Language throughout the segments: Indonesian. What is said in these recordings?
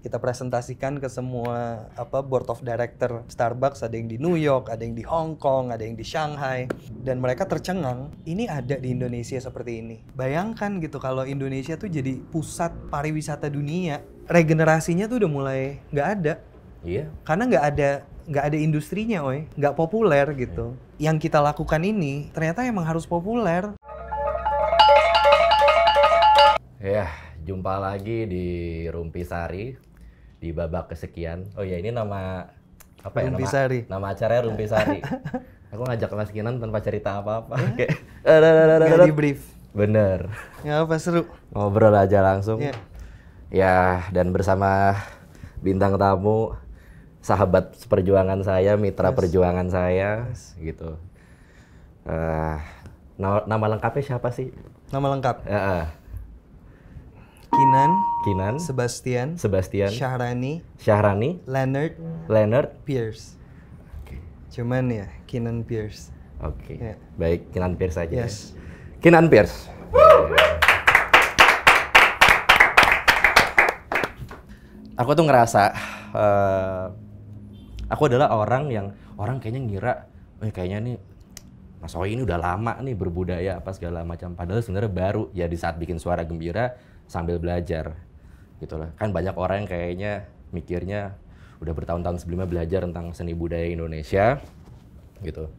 kita presentasikan ke semua board of director Starbucks, ada yang di New York, ada yang di Hong Kong, ada yang di Shanghai, dan mereka tercengang, ini ada di Indonesia seperti ini. Bayangkan gitu kalau Indonesia tuh jadi pusat pariwisata dunia, regenerasinya tuh udah mulai nggak ada. Iya. Karena nggak ada industrinya, nggak populer gitu. Yang kita lakukan ini ternyata emang harus populer. Ya, jumpa lagi di Rumpi Sari di babak kesekian. Oh ya, ini nama apa ya? Rumpi Sari. Nama acaranya Rumpi Sari. Aku ngajak Mas Kinan tanpa cerita apa-apa. Kayak Nggak di brief. Bener. Ya apa seru. Ngobrol aja langsung. Ya. Ya, dan bersama bintang tamu, sahabat seperjuangan saya, mitra perjuangan saya, gitu. Nama lengkapnya siapa sih? Nama lengkap. Kinan, Sebastian, Syahrani, Leonard, Pierce. Oke. Cuman ya, Kinan Pierce. Oke. Ya. Baik, Kinan Pierce aja. Yes. Kinan Pierce. Aku tuh ngerasa aku adalah orang kayaknya ngira, kayaknya nih Mas Oi ini udah lama nih berbudaya apa segala macam. Padahal sebenarnya baru ya di saat bikin Suara Gembira sambil belajar, gitu lah. Kan banyak orang yang kayaknya mikirnya udah bertahun-tahun sebelumnya belajar tentang seni budaya Indonesia, gitu.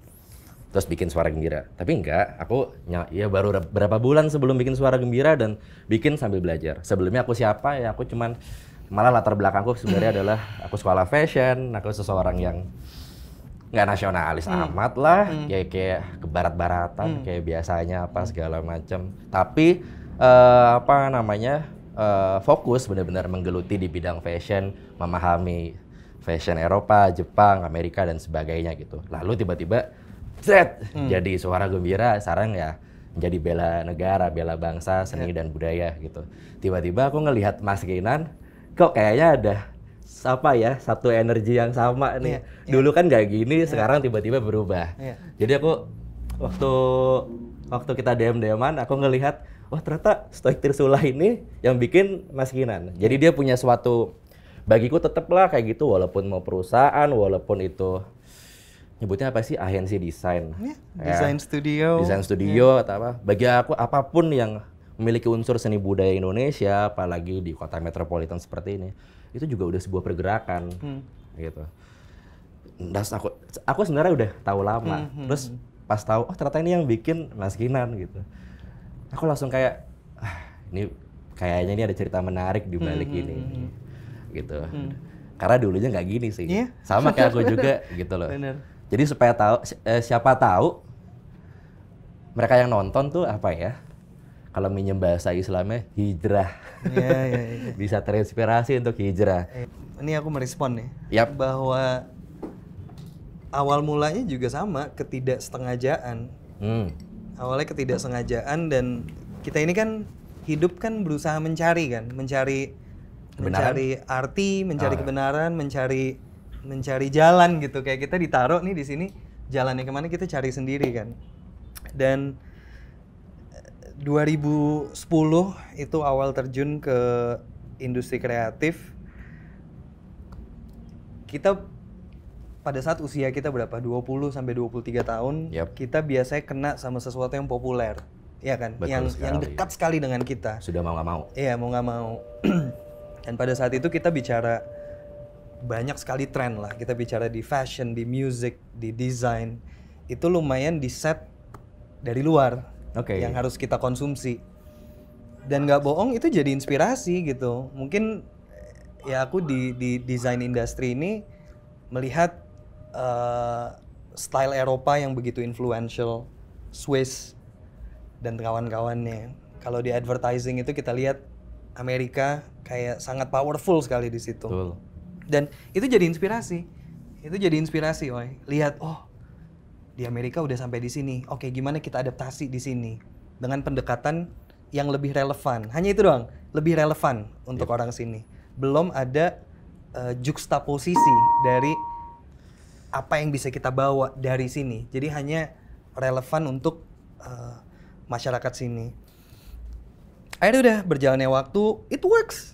Terus bikin Suara Gembira. Tapi enggak, aku ya baru berapa bulan sebelum bikin Suara Gembira dan bikin sambil belajar. Sebelumnya aku siapa ya? Aku cuman malah latar belakangku sebenarnya adalah aku sekolah fashion, aku seseorang yang nggak nasionalis amat lah, kayak ke barat-baratan, kayak biasanya apa segala macam. Tapi fokus benar-benar menggeluti di bidang fashion, memahami fashion Eropa, Jepang, Amerika dan sebagainya gitu. Lalu tiba-tiba jadi Suara Gembira, sekarang ya menjadi bela negara, bela bangsa, seni dan budaya gitu. Tiba-tiba aku ngelihat Mas Kinan, kok kayaknya ada satu energi yang sama nih. Dulu kan gak gini, sekarang tiba-tiba berubah. Jadi aku waktu kita DM-an, aku ngelihat, wah ternyata Stoik Trisula ini yang bikin Mas Kinan. Jadi dia punya suatu, bagiku tetep lah kayak gitu, walaupun mau perusahaan, walaupun itu nyebutnya apa sih, agensi desain, Desain studio, atau apa. Bagi aku apapun yang memiliki unsur seni budaya Indonesia, apalagi di kota metropolitan seperti ini, itu juga udah sebuah pergerakan, gitu. Dan aku sebenarnya udah tahu lama, terus pas tahu, oh ternyata ini yang bikin Mas Kinan gitu. Aku langsung kayak, ini kayaknya ini ada cerita menarik di balik ini, gitu. Karena dulunya nggak gini sih, sama kayak aku juga, gitu loh. Bener. Jadi supaya tahu, siapa tahu mereka yang nonton tuh apa ya? Kalau minjem bahasa Islamnya hijrah, bisa terinspirasi untuk hijrah. Ini aku merespon nih, bahwa awal mulanya juga sama, ketidaksengajaan. Awalnya ketidaksengajaan dan kita ini kan hidup kan berusaha mencari arti, mencari kebenaran, mencari jalan gitu. Kayak kita ditaruh nih di sini, jalannya kemana kita cari sendiri kan. Dan 2010 itu awal terjun ke industri kreatif. Kita pada saat usia kita berapa? 20 sampai 23 tahun, kita biasanya kena sama sesuatu yang populer. Iya kan? Yang dekat sekali dengan kita. Sudah mau nggak mau. Iya, mau nggak mau. Dan pada saat itu kita bicara banyak sekali tren lah. Kita bicara di fashion, di music, di design. Itu lumayan di set dari luar. Yang harus kita konsumsi. Dan nggak bohong itu jadi inspirasi gitu. Mungkin ya aku di desain industri ini melihat style Eropa yang begitu influential, Swiss dan kawan-kawannya. Kalau di advertising itu kita lihat Amerika kayak sangat powerful sekali di situ. Betul. Dan itu jadi inspirasi. Lihat, oh di Amerika udah sampai di sini. Oke, gimana kita adaptasi di sini dengan pendekatan yang lebih relevan. Hanya itu doang, lebih relevan untuk orang sini. Belum ada juxtaposisi dari apa yang bisa kita bawa dari sini. Jadi hanya relevan untuk masyarakat sini. Akhirnya udah berjalannya waktu, it works,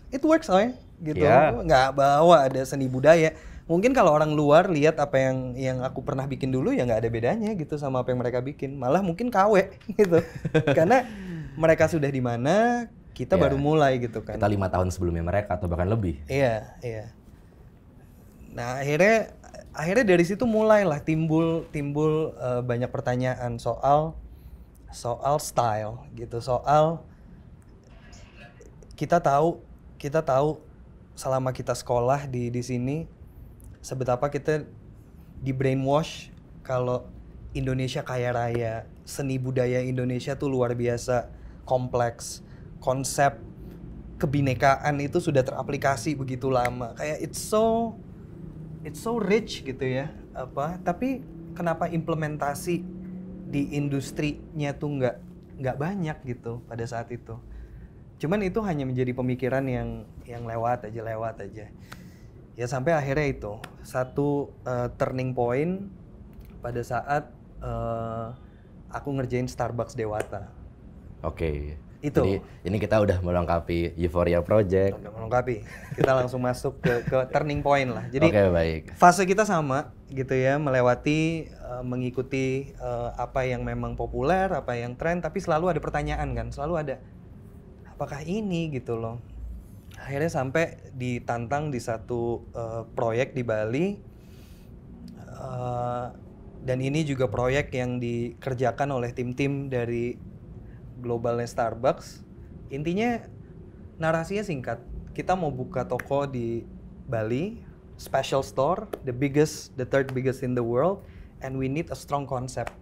gitu, Ya. nggak bawa ada seni budaya. Mungkin kalau orang luar lihat apa yang aku pernah bikin dulu ya nggak ada bedanya gitu sama apa yang mereka bikin. Malah mungkin KW gitu. Karena mereka sudah di mana, kita Ya. baru mulai gitu kan. Kita 5 tahun sebelumnya mereka atau bahkan lebih. Iya, iya. Nah, akhirnya dari situ mulailah timbul banyak pertanyaan soal style gitu, soal kita tahu selama kita sekolah di sini seberapa kita di brainwash kalau Indonesia kaya raya, seni budaya Indonesia tuh luar biasa kompleks, konsep kebinekaan itu sudah teraplikasi begitu lama, kayak it's so rich gitu ya, tapi kenapa implementasi di industrinya tuh nggak banyak gitu pada saat itu. Cuman itu hanya menjadi pemikiran yang lewat aja. Ya sampai akhirnya itu satu turning point pada saat aku ngerjain Starbucks Dewata. Oke. Itu. Jadi ini kita udah melengkapi Euphoria Project. Udah melengkapi. Kita langsung masuk ke turning point lah. Jadi Oke, baik. fase kita sama gitu ya, melewati mengikuti apa yang memang populer, apa yang tren, tapi selalu ada pertanyaan kan, selalu ada apakah ini gitu loh. Akhirnya sampai ditantang di satu proyek di Bali, dan ini juga proyek yang dikerjakan oleh tim-tim dari globalnya Starbucks. Intinya narasinya singkat, kita mau buka toko di Bali, special store, the third biggest in the world, and we need a strong concept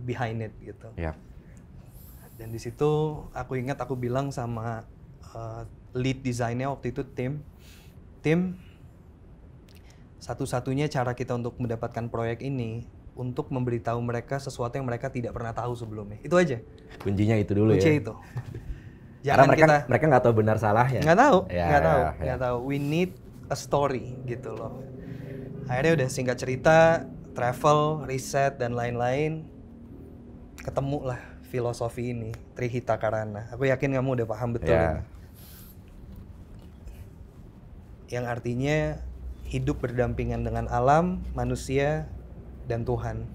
behind it gitu. Ya. Dan di situ aku ingat aku bilang sama lead desainnya waktu itu tim satu-satunya cara kita untuk mendapatkan proyek ini untuk memberitahu mereka sesuatu yang mereka tidak pernah tahu sebelumnya. Itu aja. Kuncinya itu dulu Kunci ya. itu. Karena Jangan mereka nggak tahu benar salahnya. nggak tahu, Ya, nggak tahu. We need a story gitu loh. Akhirnya udah singkat cerita, travel, riset dan lain-lain, ketemu lah filosofi ini, Trihita Karana. Aku yakin kamu udah paham betul Ya. ini. Yang artinya hidup berdampingan dengan alam, manusia, dan Tuhan.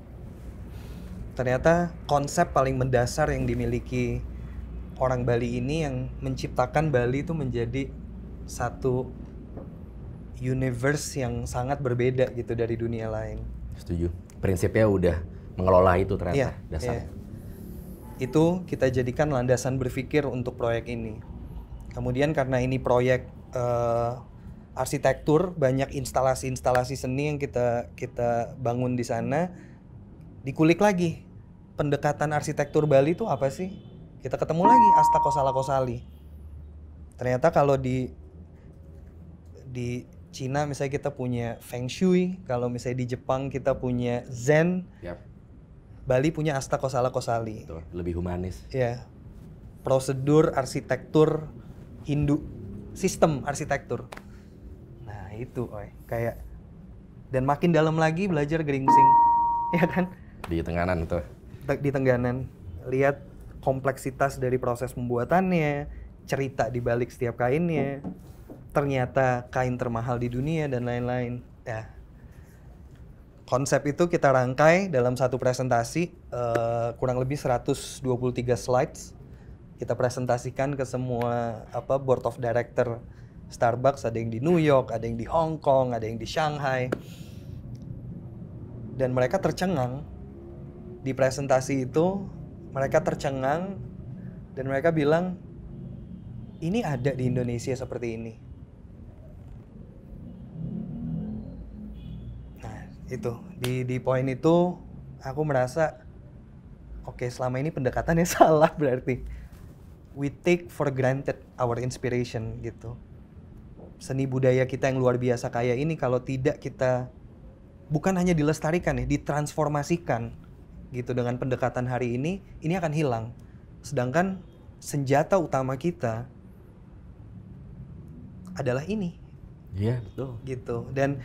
Ternyata konsep paling mendasar yang dimiliki orang Bali ini yang menciptakan Bali itu menjadi satu universe yang sangat berbeda gitu dari dunia lain. Setuju. Prinsipnya udah mengelola itu ternyata Iya, dasarnya. iya. Itu kita jadikan landasan berpikir untuk proyek ini. Kemudian karena ini proyek arsitektur, banyak instalasi seni yang kita bangun di sana, dikulik lagi pendekatan arsitektur Bali itu apa sih? Kita ketemu lagi Asta Kosala Kosali. Ternyata kalau di Cina misalnya kita punya Feng Shui, kalau misalnya di Jepang kita punya Zen, Yap. Bali punya Asta Kosala Kosali. Betul. Lebih humanis. Ya, prosedur arsitektur Hindu, sistem arsitektur. Nah itu, kayak dan makin dalam lagi belajar geringsing, ya kan? Di Tenganan tuh. Di Tengganan, lihat kompleksitas dari proses pembuatannya, cerita di balik setiap kainnya, ternyata kain termahal di dunia dan lain-lain. Ya, konsep itu kita rangkai dalam satu presentasi, kurang lebih 123 slides. Kita presentasikan ke semua board of director Starbucks, ada yang di New York, ada yang di Hong Kong, ada yang di Shanghai. Dan mereka tercengang di presentasi itu, mereka tercengang dan mereka bilang, ini ada di Indonesia seperti ini. Nah, itu di poin itu aku merasa oke, selama ini pendekatannya salah berarti. We take for granted our inspiration gitu. Seni budaya kita yang luar biasa kaya ini kalau tidak kita bukan hanya dilestarikan ya, ditransformasikan gitu dengan pendekatan hari ini akan hilang. Sedangkan senjata utama kita adalah ini. Iya, betul. Gitu. Dan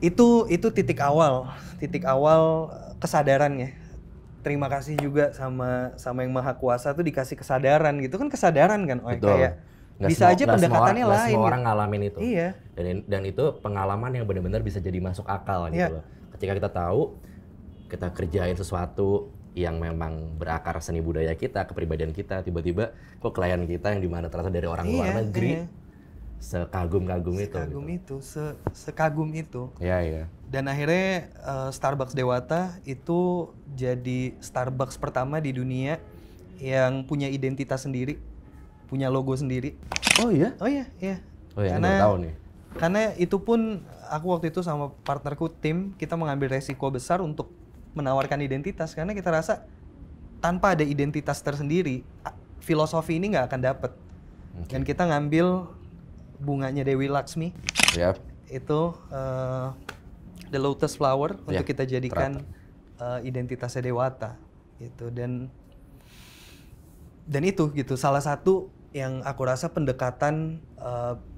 itu titik awal kesadarannya. Terima kasih juga sama yang Maha Kuasa tuh dikasih kesadaran gitu kan, kesadaran kan, Betul. kayak Bisa aja pendekatannya nggak lain. semua orang ngalamin itu. Iya. Dan itu pengalaman yang benar-benar bisa jadi masuk akal gitu Iya. loh. Ketika kita tahu, kita kerjain sesuatu yang memang berakar seni budaya kita, kepribadian kita, tiba-tiba kok klien kita yang dimana terasa dari orang luar negeri, sekagum-kagum itu. Sekagum itu. Iya, iya. Dan akhirnya Starbucks Dewata itu jadi Starbucks pertama di dunia yang punya identitas sendiri, punya logo sendiri. Oh iya? Oh iya, iya. Oh iya, ini baru tahu nih. Karena itu pun aku waktu itu sama partnerku tim, kita mengambil resiko besar untuk menawarkan identitas karena kita rasa tanpa ada identitas tersendiri, filosofi ini nggak akan dapet. Dan kita ngambil bunganya Dewi Laksmi. Yap. Itu the lotus flower untuk Yap, kita jadikan identitasnya Dewata gitu. Dan itu gitu salah satu yang aku rasa pendekatan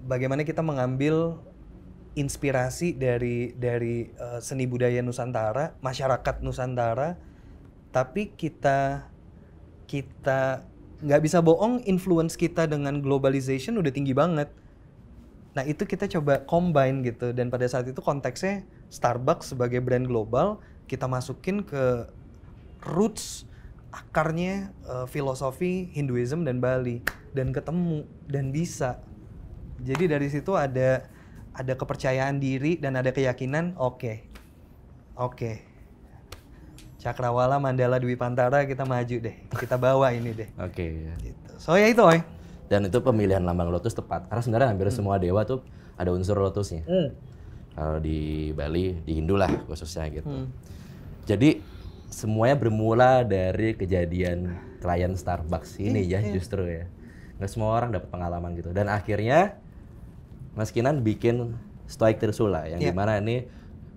bagaimana kita mengambil inspirasi dari seni budaya Nusantara, masyarakat Nusantara, tapi kita nggak bisa bohong, influence kita dengan globalization udah tinggi banget. Nah itu kita coba combine gitu, dan pada saat itu konteksnya Starbucks sebagai brand global, kita masukin ke roots akarnya filosofi Hinduism dan Bali, dan ketemu dan bisa. Jadi dari situ ada kepercayaan diri dan ada keyakinan, oke. Cakrawala, Mandala, Dwi Pantara, kita maju deh. Kita bawa ini deh. Oke. Gitu. So ya itu, Oi. Dan itu pemilihan lambang lotus tepat. Karena sebenarnya hampir semua dewa tuh ada unsur lotusnya. Kalau di Bali, di Hindu lah khususnya gitu. Jadi semuanya bermula dari kejadian klien Starbucks ini ya justru ya. Nggak semua orang dapat pengalaman gitu. Dan akhirnya Mas Kinan bikin Stoik Trisula yang dimana ini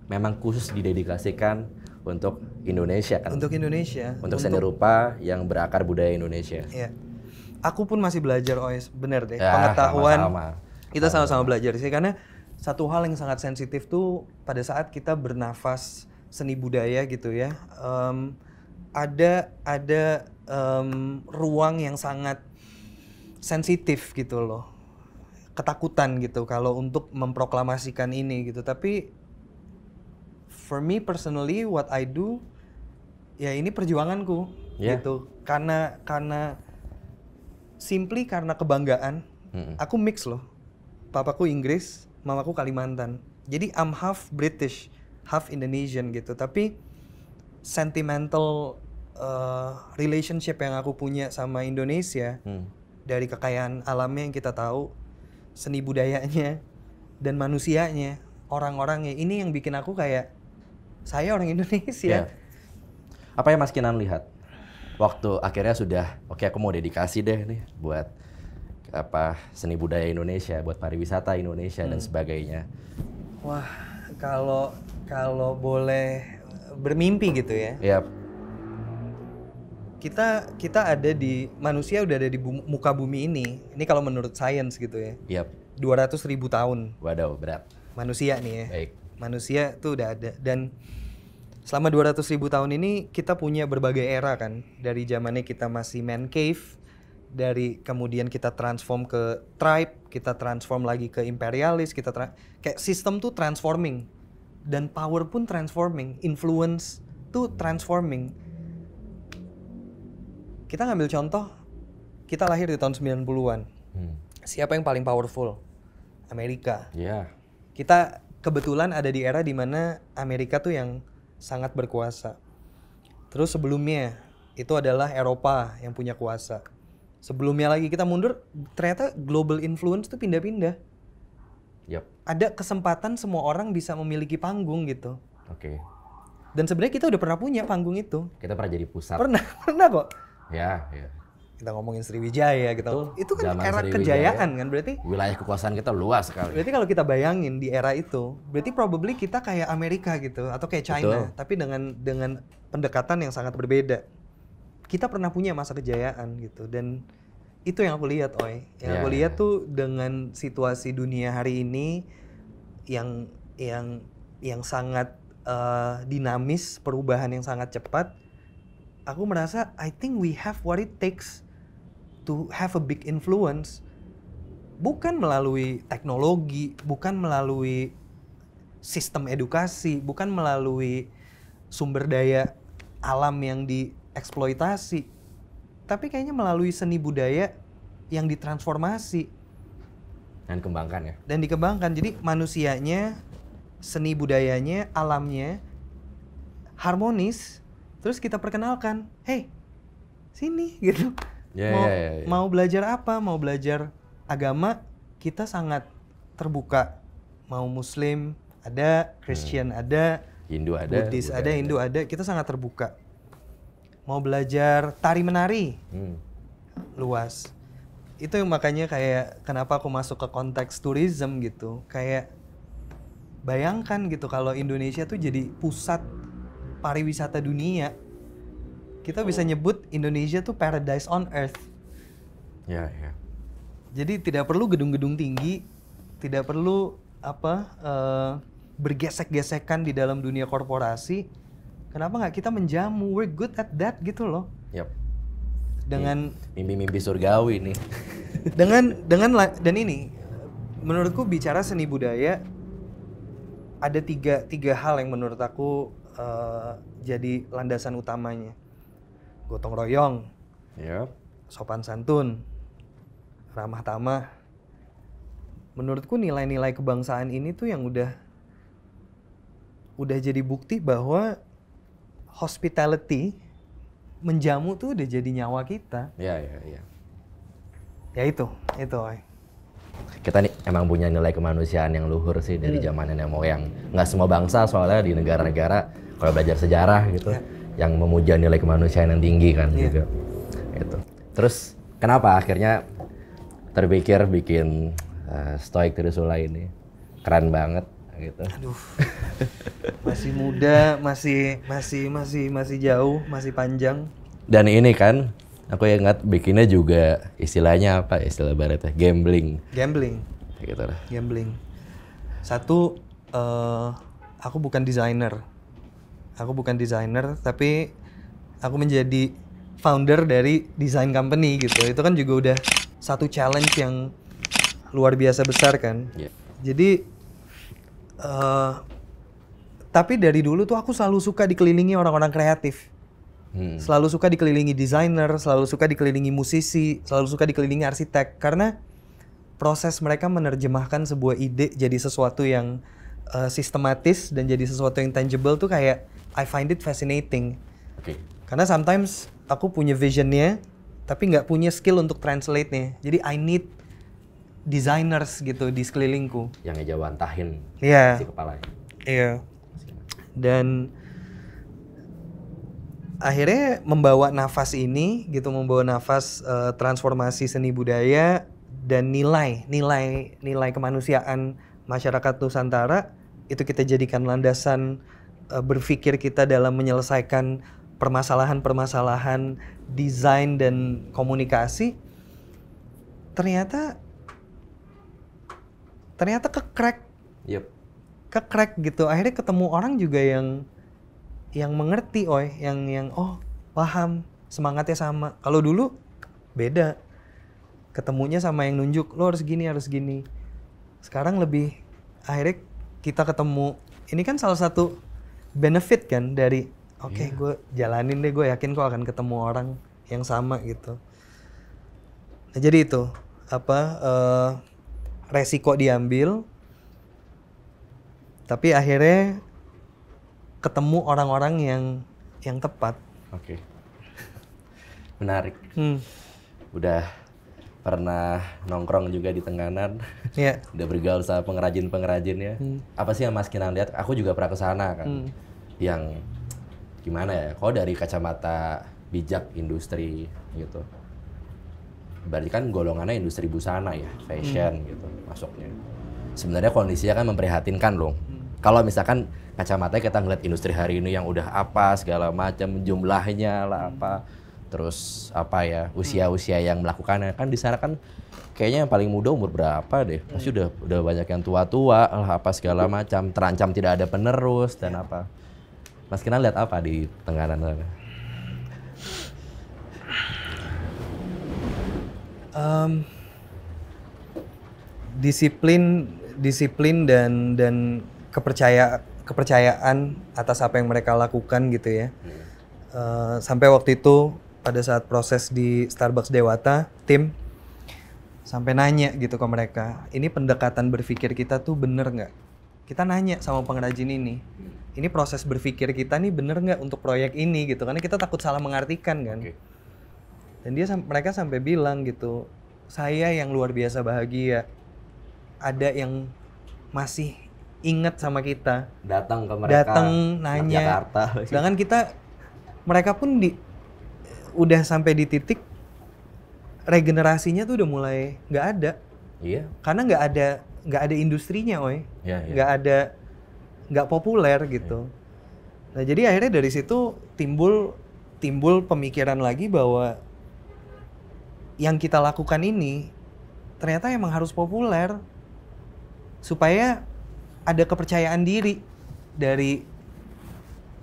memang khusus didedikasikan untuk Indonesia kan? Untuk Indonesia. Untuk seni rupa yang berakar budaya Indonesia. Iya. Aku pun masih belajar, Ois. Bener deh. Ya, Pengetahuan. sama-sama. Kita sama-sama belajar sih. Karena satu hal yang sangat sensitif tuh pada saat kita bernafas seni budaya gitu ya. Ada ruang yang sangat sensitif gitu loh. Ketakutan gitu kalau untuk memproklamasikan ini gitu. Tapi for me personally what I do ya ini perjuanganku gitu. Karena simply karena kebanggaan. Aku mix loh. Papaku Inggris, mamaku Kalimantan. Jadi I'm half British, half Indonesian gitu. Tapi sentimental relationship yang aku punya sama Indonesia dari kekayaan alamnya yang kita tahu, seni budayanya dan manusianya, orang-orangnya, ini yang bikin aku kayak saya orang Indonesia. Apa yang Mas Kinan lihat waktu akhirnya sudah oke, aku mau dedikasi deh nih buat seni budaya Indonesia, buat pariwisata Indonesia dan sebagainya. Wah, kalau boleh bermimpi gitu ya. Yap. Kita ada di manusia udah ada di muka bumi ini. Ini kalau menurut sains gitu ya. Yap. 200.000 tahun. Waduh, berat. Manusia nih ya. Baik. Manusia tuh udah ada, dan selama 200.000 tahun ini kita punya berbagai era kan. Dari zamannya kita masih man cave, dari kemudian kita transform ke tribe, kita transform lagi ke imperialis, kayak sistem tuh transforming, dan power pun transforming, influence tuh transforming. Kita ngambil contoh, kita lahir di tahun 90-an. Siapa yang paling powerful? Amerika. Iya. Kita kebetulan ada di era dimana Amerika tuh yang sangat berkuasa. Terus sebelumnya itu adalah Eropa yang punya kuasa. Sebelumnya lagi kita mundur, ternyata global influence tuh pindah-pindah. Yap. Ada kesempatan semua orang bisa memiliki panggung gitu. Oke. Dan sebenarnya kita udah pernah punya panggung itu. Kita pernah jadi pusat. Pernah kok. Ya. Kita ngomongin Sriwijaya gitu. Itu kan Zaman era Sriwijaya, kejayaan kan, berarti wilayah kekuasaan kita luas sekali. Berarti kalau kita bayangin di era itu, berarti probably kita kayak Amerika gitu atau kayak China, tapi dengan pendekatan yang sangat berbeda. Kita pernah punya masa kejayaan gitu, dan itu yang aku lihat, Oi. Yang aku lihat tuh dengan situasi dunia hari ini yang sangat dinamis, perubahan yang sangat cepat. Aku merasa I think we have what it takes to have a big influence. bukan melalui teknologi, bukan melalui sistem edukasi, bukan melalui sumber daya alam yang dieksploitasi, tapi kayaknya melalui seni budaya yang ditransformasi dan dikembangkan. Jadi manusianya, seni budayanya, alamnya harmonis, terus kita perkenalkan, hey, sini gitu. Mau belajar apa? Mau belajar agama, kita sangat terbuka. Mau Muslim ada, Christian ada, Hindu ada, Buddhis ada, Hindu ada, kita sangat terbuka. Mau belajar tari menari, luas. Itu yang makanya kayak kenapa aku masuk ke konteks tourism gitu. Kayak bayangkan gitu kalau Indonesia tuh jadi pusat pariwisata dunia. Kita bisa nyebut Indonesia tuh paradise on earth. Ya. Jadi tidak perlu gedung-gedung tinggi, tidak perlu bergesek-gesekan di dalam dunia korporasi. Kenapa nggak kita menjamu? We're good at that gitu loh. Yep. Dengan mimpi-mimpi surgawi nih. Dan ini menurutku bicara seni budaya ada tiga hal yang menurut aku jadi landasan utamanya. Gotong royong, sopan santun, ramah tamah. Menurutku nilai-nilai kebangsaan ini tuh yang udah jadi bukti bahwa hospitality, menjamu tuh udah jadi nyawa kita. Ya. Ya itu. Kita nih emang punya nilai kemanusiaan yang luhur sih dari zaman nenek moyang. Nggak semua bangsa soalnya di negara-negara kalau belajar sejarah gitu yang memuja nilai kemanusiaan yang tinggi kan juga. Gitu. Terus kenapa akhirnya terpikir bikin Stoic Trisula ini? Keren banget gitu. Aduh. Masih muda, masih jauh, masih panjang. Dan ini kan aku ingat bikinnya juga istilahnya apa? Istilah baratnya gambling. Gitu lah. Gambling. Satu, aku bukan desainer. Tapi aku menjadi founder dari design company gitu. Itu kan juga udah satu challenge yang luar biasa besar kan. Yeah. Jadi, tapi dari dulu tuh aku selalu suka dikelilingi orang-orang kreatif. Selalu suka dikelilingi desainer, selalu suka dikelilingi musisi, selalu suka dikelilingi arsitek. Karena proses mereka menerjemahkan sebuah ide jadi sesuatu yang sistematis dan jadi sesuatu yang tangible tuh kayak I find it fascinating. Okay. Karena sometimes aku punya visionnya, tapi nggak punya skill untuk translate-nya. Jadi I need designers gitu di sekelilingku. Yang ngejawantahin si kepalanya. Iya. Dan akhirnya membawa nafas ini gitu, membawa nafas transformasi seni budaya dan nilai kemanusiaan masyarakat Nusantara itu kita jadikan landasan berpikir kita dalam menyelesaikan permasalahan-permasalahan desain dan komunikasi. Ternyata ke-crack. Ke-crack gitu. Akhirnya ketemu orang juga yang mengerti, yang paham, semangatnya sama. Kalau dulu beda. Ketemunya sama yang nunjuk, lo harus gini. Sekarang lebih akhirnya kita ketemu. Ini kan salah satu benefit kan dari gue jalanin deh, gue yakin kok akan ketemu orang yang sama gitu. Nah, jadi itu resiko diambil, tapi akhirnya ketemu orang-orang yang tepat. Oke. Menarik. Udah pernah nongkrong juga di Tenganan. Iya. Udah bergaul sama pengrajin-pengrajinnya. Apa sih yang Mas Kinan lihat? Aku juga pernah kesana kan. Yang gimana ya? Kalau dari kacamata bijak industri gitu. Berarti kan golongannya industri busana ya, fashion gitu masuknya. Sebenarnya kondisinya kan memprihatinkan loh. Kalau misalkan kacamatanya kita ngeliat industri hari ini yang udah apa segala macam jumlahnya lah apa, terus apa ya usia-usia yang melakukannya kan di sana kan kayaknya yang paling muda umur berapa deh? Pasti udah banyak yang tua-tua lah apa segala macam, terancam tidak ada penerus dan apa. Mas Kinan lihat apa di Tenganan sana? disiplin dan kepercayaan atas apa yang mereka lakukan gitu ya. Sampai waktu itu pada saat proses di Starbucks Dewata, tim sampai nanya gitu ke mereka, ini pendekatan berpikir kita tuh bener nggak? Kita nanya sama pengrajin ini proses berpikir kita nih bener nggak untuk proyek ini gitu, karena kita takut salah mengartikan kan. Dan mereka sampai bilang gitu, saya yang luar biasa bahagia, ada yang masih inget sama kita, datang ke mereka, nanya. Jakarta. Sedangkan mereka pun udah sampai di titik regenerasinya tuh udah mulai nggak ada. Iya. Karena nggak ada industrinya, nggak populer gitu. Nah jadi akhirnya dari situ timbul pemikiran lagi bahwa yang kita lakukan ini ternyata emang harus populer supaya ada kepercayaan diri dari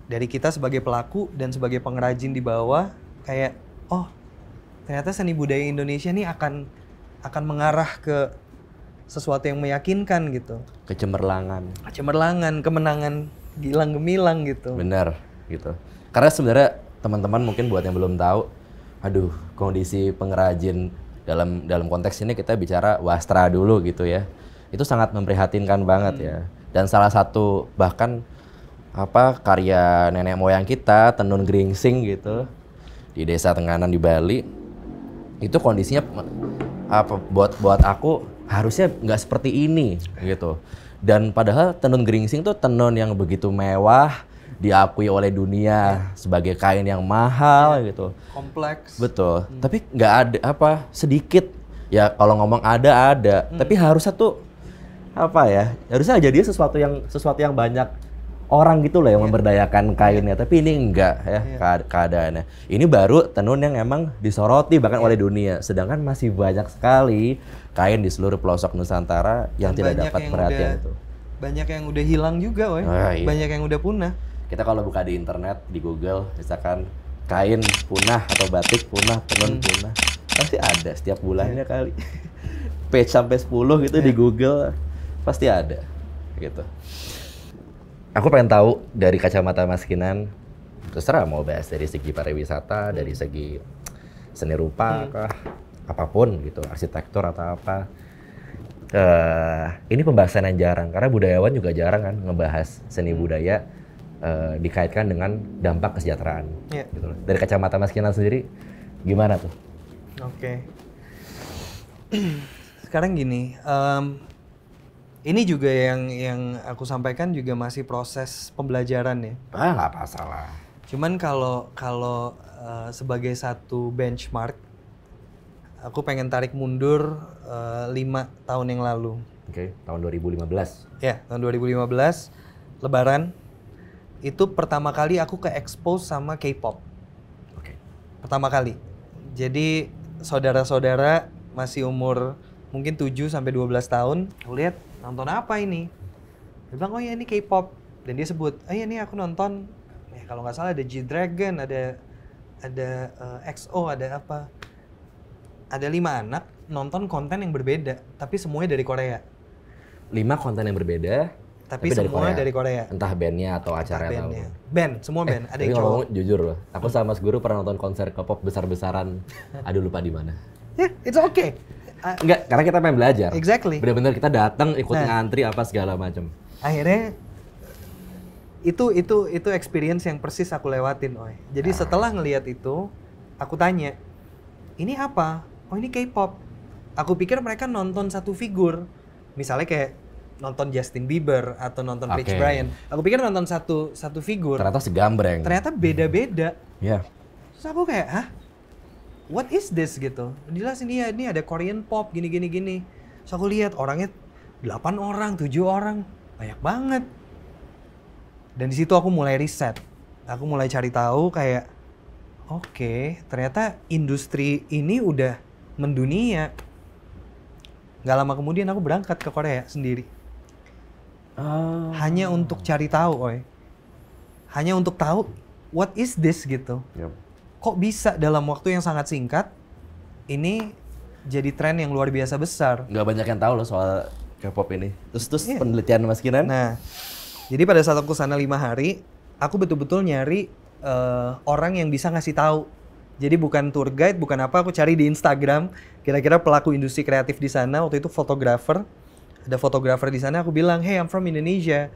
kita sebagai pelaku dan sebagai pengrajin di bawah, kayak oh ternyata seni budaya Indonesia nih akan mengarah ke sesuatu yang meyakinkan gitu. Kecemerlangan, kemenangan gilang gemilang gitu. Benar gitu. Karena sebenarnya teman-teman mungkin buat yang belum tahu, kondisi pengrajin dalam konteks ini kita bicara wastra dulu gitu ya. Itu sangat memprihatinkan banget ya. Dan salah satu bahkan karya nenek moyang kita, tenun geringsing gitu di Desa Tenganan di Bali, itu kondisinya buat aku harusnya nggak seperti ini gitu. Dan padahal tenun geringsing tuh tenun yang begitu mewah, diakui oleh dunia sebagai kain yang mahal gitu, kompleks. Betul. Tapi nggak ada sedikit ya, kalau ngomong ada tapi harusnya tuh harusnya jadi sesuatu yang banyak orang gitu loh yang memberdayakan kainnya, tapi ini enggak ya keadaannya. Ini baru tenun yang emang disoroti bahkan oleh dunia, sedangkan masih banyak sekali kain di seluruh pelosok Nusantara yang tidak dapat perhatian itu. Banyak yang udah hilang juga, banyak yang udah punah. Kita kalau buka di internet, di Google, misalkan kain punah atau batik punah, tenun punah, pasti ada setiap bulannya kali. Page sampai 10 gitu di Google pasti ada gitu. Aku pengen tahu dari kacamata Mas Kinan, terserah mau bahas dari segi pariwisata, dari segi seni rupa kah, apapun gitu, arsitektur atau apa. Ini pembahasan yang jarang, karena budayawan juga jarang kan ngebahas seni budaya dikaitkan dengan dampak kesejahteraan. Gitu. Dari kacamata Mas Kinan sendiri, gimana tuh? Oke. Sekarang gini, ini juga yang aku sampaikan juga masih proses pembelajaran ya. Nggak masalah. Cuman kalau sebagai satu benchmark, aku pengen tarik mundur 5 tahun yang lalu. Oke, tahun 2015. Ya, tahun 2015, Lebaran, itu pertama kali aku ke-expose sama K-pop. Oke. Pertama kali. Jadi saudara-saudara masih umur mungkin 7 sampai 12 tahun, aku lihat nonton apa ini? Dia bilang, oh ya ini K-pop. Dan dia sebut, oh ya ini aku nonton, kalau nggak salah ada G-Dragon, ada EXO, ada apa? Ada 5 anak nonton konten yang berbeda, tapi semuanya dari Korea. 5 konten yang berbeda, tapi semua dari Korea. Entah bandnya atau acara atau apa. Band, semua band. Ada yang cowok. Jujur loh, aku sama Mas Guru pernah nonton konser K-pop besar-besaran. Aduh lupa di mana. Ya, it's okay. Enggak, karena kita pengen belajar. Exactly. Bener-bener kita datang ikut ngantri apa segala macam. Akhirnya itu experience yang persis aku lewatin, Jadi setelah ngelihat itu, aku tanya, ini apa? Oh ini K-pop. Aku pikir mereka nonton satu figur, misalnya kayak nonton Justin Bieber atau nonton Rich Brian. Aku pikir nonton satu figur. Ternyata segambreng. Ternyata beda-beda. Iya. Terus aku kayak, hah? What is this gitu? Jelas ini ada Korean pop gini. So aku lihat orangnya 8 orang, 7 orang, banyak banget. Dan di situ aku mulai riset. Aku mulai cari tahu kayak, oke, ternyata industri ini udah mendunia. Gak lama kemudian aku berangkat ke Korea sendiri. Hanya untuk cari tahu, Hanya untuk tahu what is this gitu. Yep. Kok bisa dalam waktu yang sangat singkat ini jadi tren yang luar biasa besar. Nggak banyak yang tahu loh soal K-pop ini. Terus Iya. penelitian Mas Kinan? Nah, jadi pada saat aku sana 5 hari, aku betul-betul nyari orang yang bisa ngasih tahu. Jadi bukan tour guide, bukan apa, aku cari di Instagram kira-kira pelaku industri kreatif di sana. Waktu itu fotografer, ada fotografer di sana. Aku bilang, hey, I'm from Indonesia.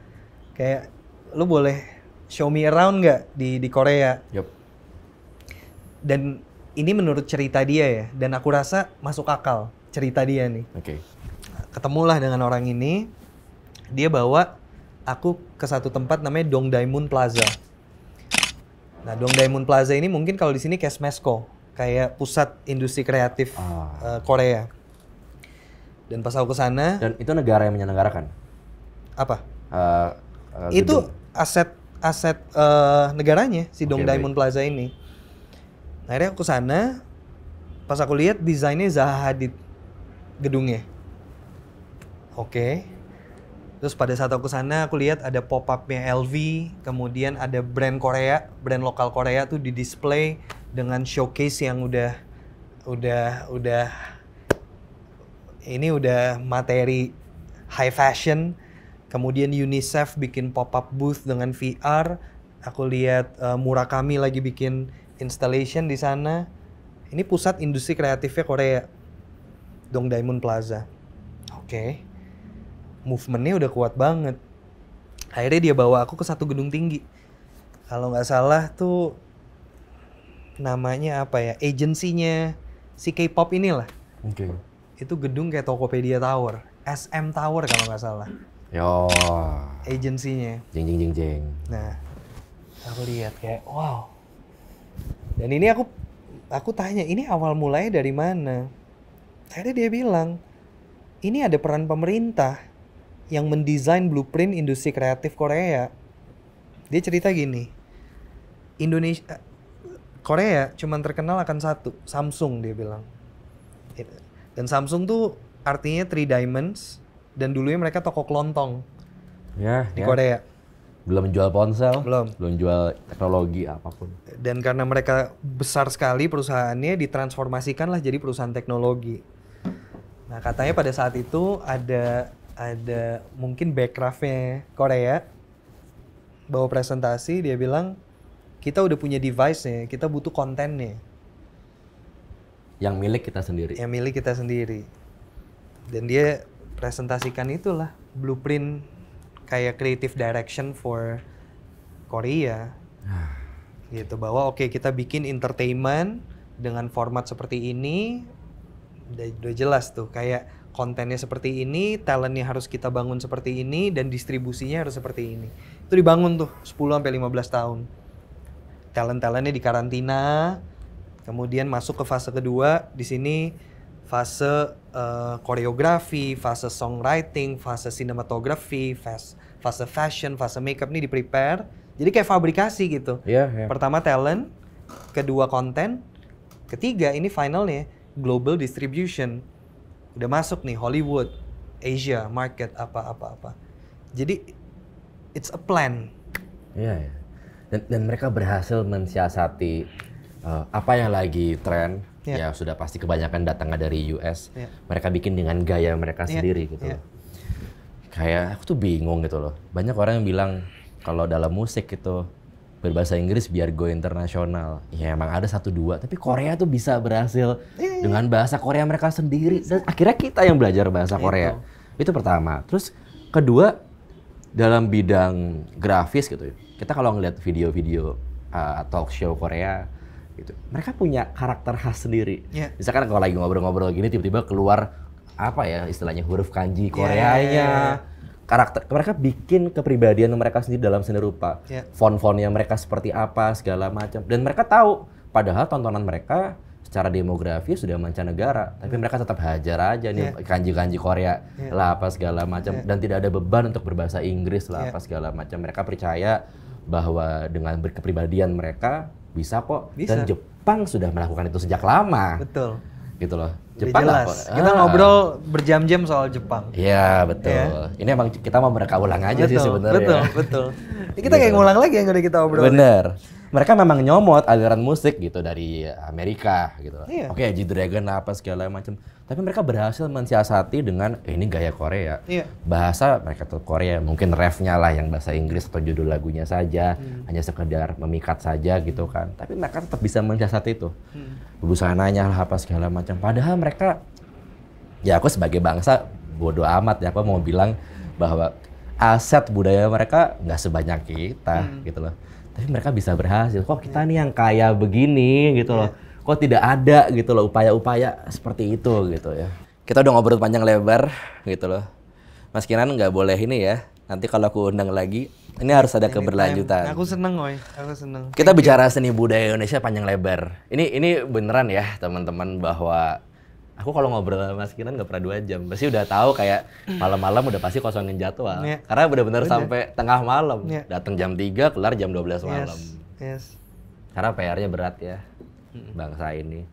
Kayak, lu boleh show me around nggak di Korea? Yup. Dan ini menurut cerita dia ya, dan aku rasa masuk akal cerita dia nih. Oke. Ketemulah dengan orang ini, dia bawa aku ke satu tempat namanya Dongdaemun Plaza. Nah, Dongdaemun Plaza ini mungkin kalau di sini kayak Smesco, kayak pusat industri kreatif Korea. Dan pas aku ke sana, Dan itu negara yang menyelenggarakan? apa? gedung. Itu aset negaranya si Oke, Dongdaemun Plaza ini. Akhirnya aku ke sana, pas aku lihat desainnya Zaha Hadid gedungnya. Oke. Terus pada saat aku sana aku lihat ada pop-up-nya LV, kemudian ada brand Korea, brand lokal Korea tuh di display dengan showcase yang udah materi high fashion. Kemudian UNICEF bikin pop-up booth dengan VR. Aku lihat Murakami lagi bikin installation di sana. Ini pusat industri kreatifnya Korea. Dongdaemun Plaza. Oke. Movementnya udah kuat banget. Akhirnya dia bawa aku ke satu gedung tinggi. Kalau nggak salah tuh namanya apa ya? Agensinya si K-pop inilah. Oke. Itu gedung kayak Tokopedia Tower, SM Tower kalau nggak salah. Yo. Agensinya. Jeng jeng jeng jeng. Nah, aku lihat kayak wow. Dan ini aku tanya, ini awal mulanya dari mana? Akhirnya dia bilang, ini ada peran pemerintah yang mendesain blueprint industri kreatif Korea. Dia cerita gini, Korea cuman terkenal akan satu, Samsung dia bilang. Dan Samsung tuh artinya three diamonds, dan dulunya mereka toko kelontong di Korea. Belum jual ponsel, Belum jual teknologi apapun. Dan karena mereka besar sekali perusahaannya, ditransformasikanlah jadi perusahaan teknologi. Nah, katanya pada saat itu ada mungkin backcraftnya Korea bawa presentasi, dia bilang kita udah punya device-nya, kita butuh kontennya. Yang milik kita sendiri. Yang milik kita sendiri. Dan dia presentasikan itulah blueprint kayak creative direction for Korea. Gitu, bahwa oke, kita bikin entertainment dengan format seperti ini. Udah jelas tuh, kayak kontennya seperti ini, talentnya harus kita bangun seperti ini, dan distribusinya harus seperti ini. Itu dibangun tuh 10-15 tahun. Talent-talentnya di karantina, kemudian masuk ke fase kedua. Di sini fase koreografi, fase songwriting, fase sinematografi, fase fashion, fase makeup nih di prepare. Jadi kayak fabrikasi gitu. Iya. Pertama talent, kedua konten, ketiga ini finalnya global distribution. Udah masuk nih Hollywood, Asia, market, apa. Jadi it's a plan. Iya. Dan mereka berhasil mensiasati apa yang lagi tren. Ya sudah pasti kebanyakan datangnya dari US. Mereka bikin dengan gaya mereka sendiri gitu loh. Kayak aku tuh bingung gitu loh. Banyak orang yang bilang kalau dalam musik itu berbahasa Inggris biar go internasional. Ya emang ada 1-2, tapi Korea tuh bisa berhasil dengan bahasa Korea mereka sendiri. Dan akhirnya kita yang belajar bahasa Korea. Itu pertama. Terus kedua, dalam bidang grafis gitu. Kita kalau ngeliat video-video talk show Korea gitu, mereka punya karakter khas sendiri. Misalkan kalau lagi ngobrol-ngobrol gini tiba-tiba keluar apa ya istilahnya huruf kanji Koreanya. Karakter mereka bikin kepribadian mereka sendiri dalam seni rupa. Font-fontnya mereka seperti apa segala macam, dan mereka tahu padahal tontonan mereka secara demografi sudah mancanegara, tapi mereka tetap hajar aja nih kanji-kanji Korea lah apa segala macam, dan tidak ada beban untuk berbahasa Inggris lah apa segala macam. Mereka percaya bahwa dengan berkepribadian mereka bisa kok. Dan Jepang sudah melakukan itu sejak lama. Betul. Gitu loh. Jepang jelas. apa? Kita ngobrol berjam-jam soal Jepang. Iya betul. Iya. Ini emang kita mau mereka ulang aja sih sebenarnya. Betul. Kita kayak ngulang lagi yang udah kita obrolin. Bener. Mereka memang nyomot aliran musik gitu dari Amerika gitu. Iya. Oke, G-Dragon apa segala macam. Tapi mereka berhasil mensiasati dengan ini gaya Korea. Iya. Bahasa mereka tuh Korea, mungkin refnya lah yang bahasa Inggris atau judul lagunya saja, hanya sekedar memikat saja gitu kan. Tapi mereka tetap bisa mensiasati itu. Busananya lah apa segala macam. Padahal mereka, ya aku sebagai bangsa bodoh amat ya, aku mau bilang bahwa aset budaya mereka nggak sebanyak kita gitu loh. Tapi mereka bisa berhasil. Kok kita nih yang kaya begini gitu loh. Kok tidak ada gitu loh upaya-upaya seperti itu gitu ya. Kita udah ngobrol panjang lebar gitu loh. Mas Kinan nggak boleh ini ya. Nanti kalau aku undang lagi, ini harus ada keberlanjutan. Aku seneng, Woy. Aku seneng. Kita bicara seni budaya Indonesia panjang lebar. Ini beneran ya teman-teman bahwa aku kalau ngobrol sama Mas Kinan nggak pernah 2 jam. Pasti udah tahu kayak malam-malam udah pasti kosongin jadwal. Iya. Karena bener-bener sampai tengah malam. Iya. Datang jam 3, kelar jam 12 malam. Yes. Karena PR-nya berat ya. Bangsa ini.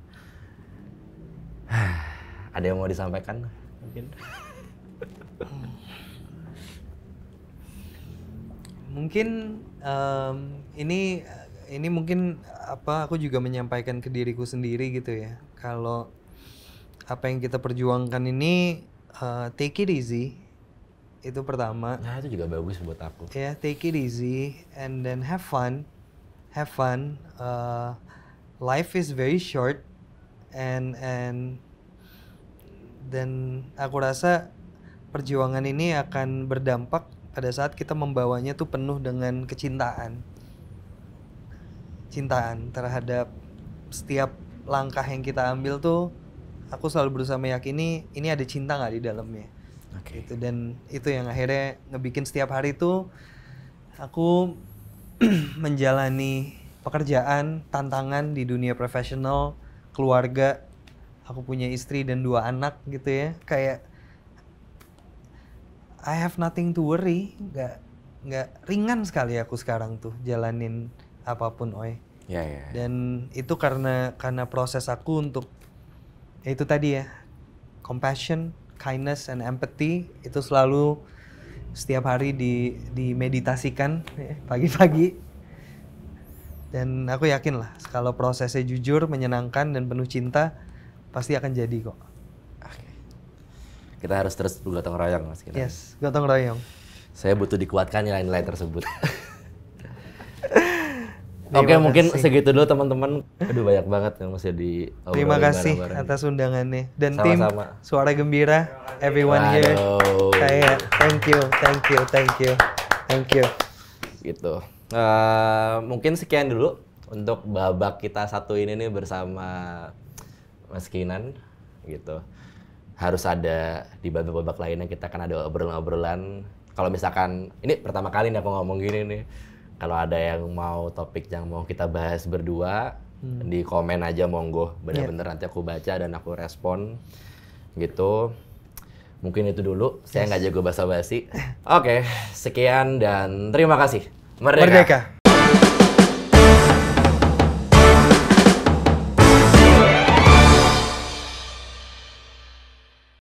Ada yang mau disampaikan? Mungkin. Mungkin ini mungkin apa aku juga menyampaikan ke diriku sendiri gitu ya. Kalau apa yang kita perjuangkan ini take it easy. Itu pertama. Nah, itu juga bagus buat aku. Ya, take it easy and then have fun. Have fun. Life is very short and dan aku rasa perjuangan ini akan berdampak pada saat kita membawanya tuh penuh dengan kecintaan. Cintaan terhadap setiap langkah yang kita ambil tuh aku selalu berusaha meyakini ini ada cinta nggak di dalamnya. Oke. Gitu, dan itu yang akhirnya ngebikin setiap hari tuh aku menjalani pekerjaan, tantangan di dunia profesional, keluarga. Aku punya istri dan 2 anak gitu ya. Kayak I have nothing to worry, nggak ringan sekali aku sekarang tuh jalanin apapun, Oy. Ya. Dan itu karena proses aku untuk ya itu tadi ya, compassion, kindness, and empathy itu selalu setiap hari dimeditasikan ya, pagi-pagi. Dan aku yakin lah kalau prosesnya jujur, menyenangkan, dan penuh cinta pasti akan jadi kok. Kita harus terus bergotong royong, Mas Kinan. Yes, gotong royong. Saya butuh dikuatkan nilai-nilai tersebut. Terima Oke, mungkin kasih. segitu dulu teman-teman. Aduh, banyak banget yang masih diobrolin. Terima kasih bareng-bareng. atas undangannya. Dan Sama-sama. tim Suara Gembira, everyone here. Waduh. Kayak thank you. Gitu. Mungkin sekian dulu untuk babak kita satu ini nih bersama Mas Kinan gitu. Harus ada di babak lainnya kita kan ada obrolan-obrolan. Kalau misalkan ini pertama kali nih aku ngomong gini nih. Kalau ada yang mau topik yang mau kita bahas berdua, di komen aja monggo. Bener-bener nanti aku baca dan aku respon gitu. Mungkin itu dulu. Saya nggak jago basa-basi. Oke, sekian dan terima kasih. Merdeka.